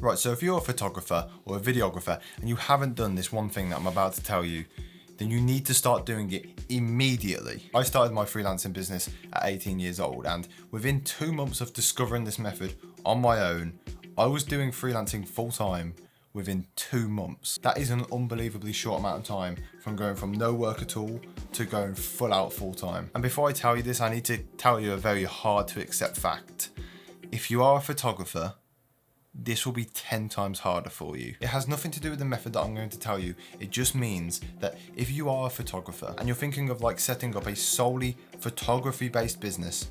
Right, so if you're a photographer or a videographer and you haven't done this one thing that I'm about to tell you, then you need to start doing it immediately. I started my freelancing business at 18 years old, and within 2 months of discovering this method on my own, I was doing freelancing full time within 2 months. That is an unbelievably short amount of time from going from no work at all to going full out full time. And before I tell you this, I need to tell you a very hard to accept fact. If you are a photographer, this will be 10 times harder for you. It has nothing to do with the method that I'm going to tell you. It just means that if you are a photographer and you're thinking of like setting up a solely photography based business,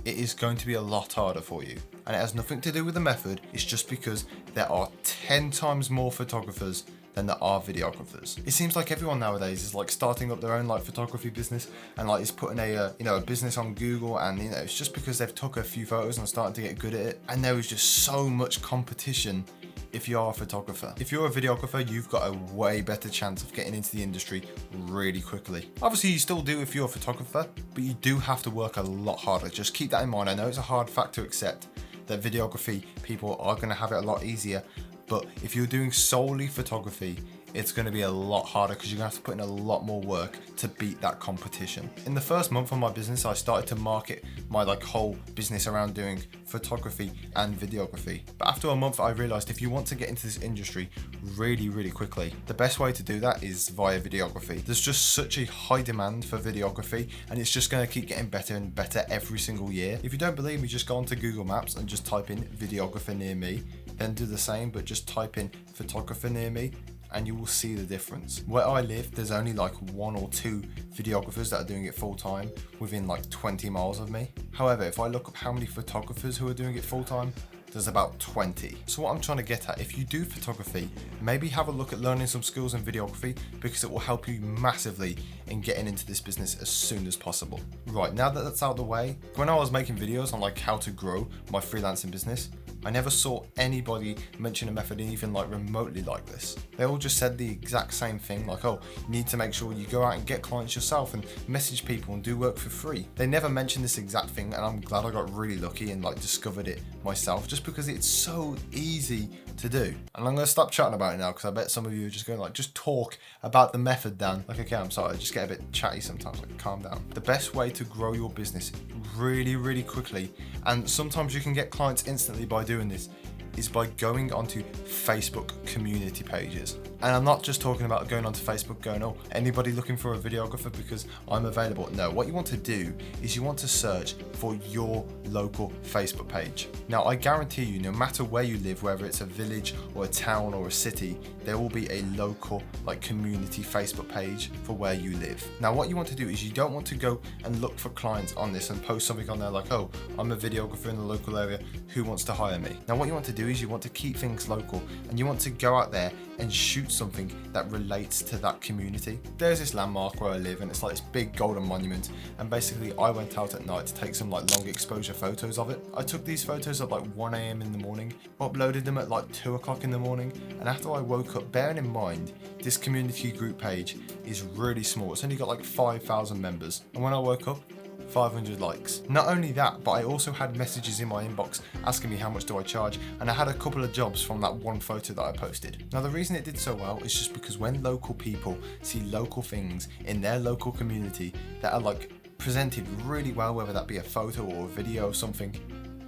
it is going to be a lot harder for you. And it has nothing to do with the method. It's just because there are 10 times more photographers than there are videographers. It seems like everyone nowadays is like starting up their own like photography business and like is putting a business on Google, and it's just because they've took a few photos and starting to get good at it. And there is just so much competition if you are a photographer. If you're a videographer, you've got a way better chance of getting into the industry really quickly. Obviously you still do if you're a photographer, but you do have to work a lot harder. Just keep that in mind. I know it's a hard fact to accept that videography people are going to have it a lot easier, but if you're doing solely photography, it's going to be a lot harder because you're going to have to put in a lot more work to beat that competition. In the first month of my business, I started to market my whole business around doing photography and videography. But after a month, I realized if you want to get into this industry really quickly, the best way to do that is via videography. There's just such a high demand for videography, and it's just going to keep getting better and better every single year. If you don't believe me, just go onto Google Maps and just type in videographer near me, then do the same, but just type in photographer near me, and you will see the difference. Where I live, there's only 1 or 2 videographers that are doing it full time within 20 miles of me. However, if I look up how many photographers who are doing it full time, there's about 20. So what I'm trying to get at, if you do photography, maybe have a look at learning some skills in videography, because it will help you massively in getting into this business as soon as possible. Right, now that that's out of the way, when I was making videos on how to grow my freelancing business, I never saw anybody mention a method even remotely like this. They all just said the exact same thing, oh, you need to make sure you go out and get clients yourself and message people and do work for free. They never mentioned this exact thing, and I'm glad I got really lucky and discovered it myself, just because it's so easy to do. And I'm gonna stop chatting about it now, because I bet some of you are just going just talk about the method, Dan. Okay, I'm sorry, I just get a bit chatty sometimes, calm down. The best way to grow your business really quickly, and sometimes you can get clients instantly by doing this, is by going onto Facebook community pages. And I'm not just talking about going onto Facebook going, oh, anybody looking for a videographer because I'm available. No, what you want to do is you want to search for your local Facebook page. Now, I guarantee you, no matter where you live, whether it's a village or a town or a city, there will be a local community Facebook page for where you live. Now, what you want to do is you don't want to go and look for clients on this and post something on there oh, I'm a videographer in the local area, who wants to hire me? Now, what you want to do is you want to keep things local, and you want to go out there and shoot something that relates to that community. There's this landmark where I live, and it's this big golden monument, and basically I went out at night to take some long exposure photos of it. I took these photos at 1 a.m. in the morning, uploaded them at 2 o'clock in the morning, and after I woke up, bearing in mind this community group page is really small, it's only got 5,000 members, and when I woke up, 500 likes. Not only that, but I also had messages in my inbox asking me how much do I charge, and I had a couple of jobs from that one photo that I posted. Now, the reason it did so well is just because when local people see local things in their local community that are presented really well, whether that be a photo or a video or something,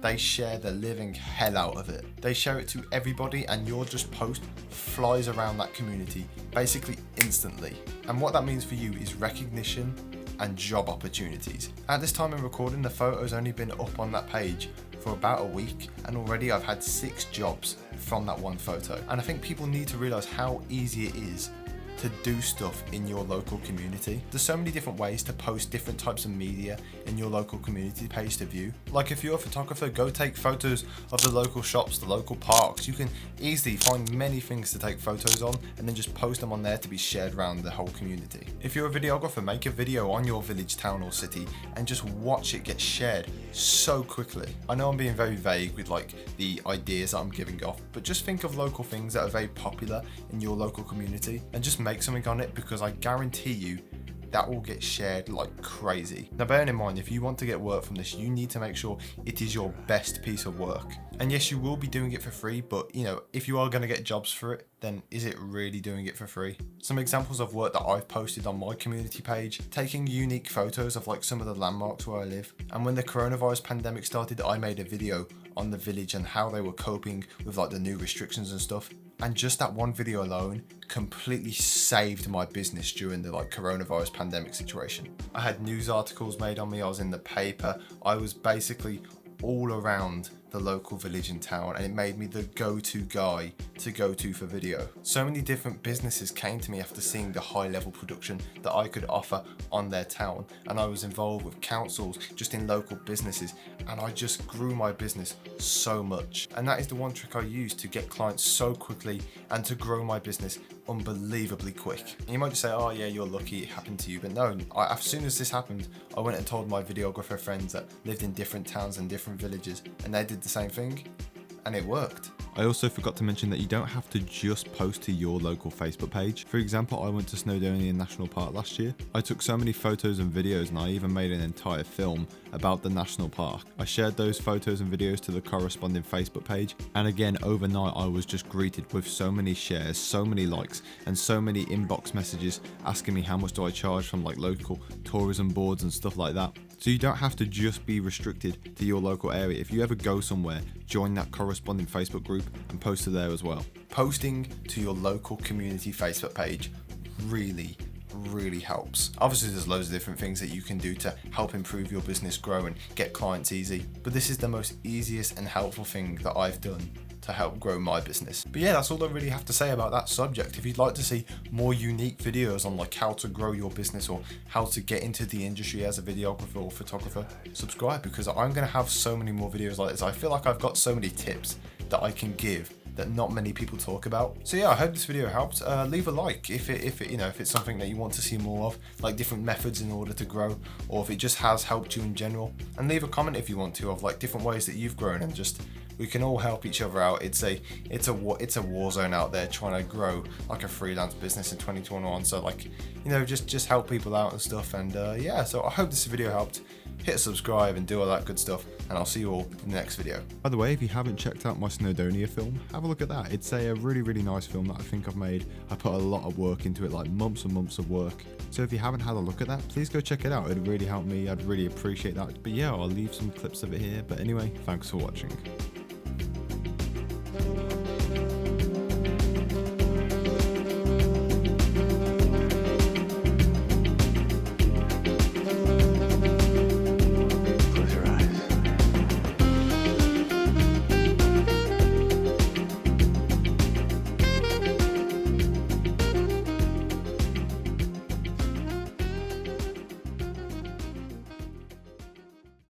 they share the living hell out of it. They share it to everybody, and your just post flies around that community basically instantly. And what that means for you is recognition and job opportunities. At this time in recording, the photo's only been up on that page for about a week, and already I've had 6 jobs from that one photo. And I think people need to realize how easy it is to do stuff in your local community. There's so many different ways to post different types of media in your local community page to view. If you're a photographer, go take photos of the local shops, the local parks. You can easily find many things to take photos on and then just post them on there to be shared around the whole community. If you're a videographer, make a video on your village, town or city and just watch it get shared so quickly. I know I'm being very vague with the ideas that I'm giving off, but just think of local things that are very popular in your local community and just make something on it, because I guarantee you that will get shared like crazy. Now bearing in mind, if you want to get work from this, you need to make sure it is your best piece of work. And yes, you will be doing it for free, but you know, if you are going to get jobs for it, then is it really doing it for free? Some examples of work that I've posted on my community page: taking unique photos of like some of the landmarks where I live. And when the coronavirus pandemic started, I made a video on the village and how they were coping with like the new restrictions and stuff. And just that one video alone completely saved my business during the like coronavirus pandemic situation. I had news articles made on me, I was in the paper, I was basically all around the local village and town, and it made me the go-to guy to go to for video. So many different businesses came to me after seeing the high level production that I could offer on their town, and I was involved with councils, just in local businesses, and I just grew my business so much. And that is the one trick I use to get clients so quickly and to grow my business unbelievably quick. And you might just say, oh yeah, you're lucky it happened to you, but no, as soon as this happened, I went and told my videographer friends that lived in different towns and different villages, and they did the same thing, and it worked. I also forgot to mention that you don't have to just post to your local Facebook page. For example, I went to Snowdonia National Park last year. I took so many photos and videos, and I even made an entire film about the national park. I shared those photos and videos to the corresponding Facebook page, and again, overnight I was just greeted with so many shares, so many likes, and so many inbox messages asking me how much do I charge from like local tourism boards and stuff like that. So you don't have to just be restricted to your local area. If you ever go somewhere, join that corresponding Facebook group and post to there as well. Posting to your local community Facebook page really helps. Obviously there's loads of different things that you can do to help improve your business, grow and get clients easy, but this is the most easiest and helpful thing that I've done to help grow my business. But yeah, that's all I really have to say about that subject. If you'd like to see more unique videos on like how to grow your business or how to get into the industry as a videographer or photographer, subscribe, because I'm going to have so many more videos like this. I feel like I've got so many tips that I can give that not many people talk about. So yeah, I hope this video helped. Leave a like if it's something that you want to see more of, like different methods in order to grow, or if it just has helped you in general. And leave a comment if you want to, of like different ways that you've grown, and just we can all help each other out. It's a war zone out there trying to grow like a freelance business in 2021. So like, you know, just help people out and stuff. And yeah, so I hope this video helped. Hit subscribe and do all that good stuff, and I'll see you all in the next video. By the way, if you haven't checked out my Snowdonia film, have a look at that. It's a really nice film that I think I've made. I put a lot of work into it, like months and months of work. So if you haven't had a look at that, please go check it out. It'd really help me. I'd really appreciate that. But yeah, I'll leave some clips of it here. But anyway, thanks for watching.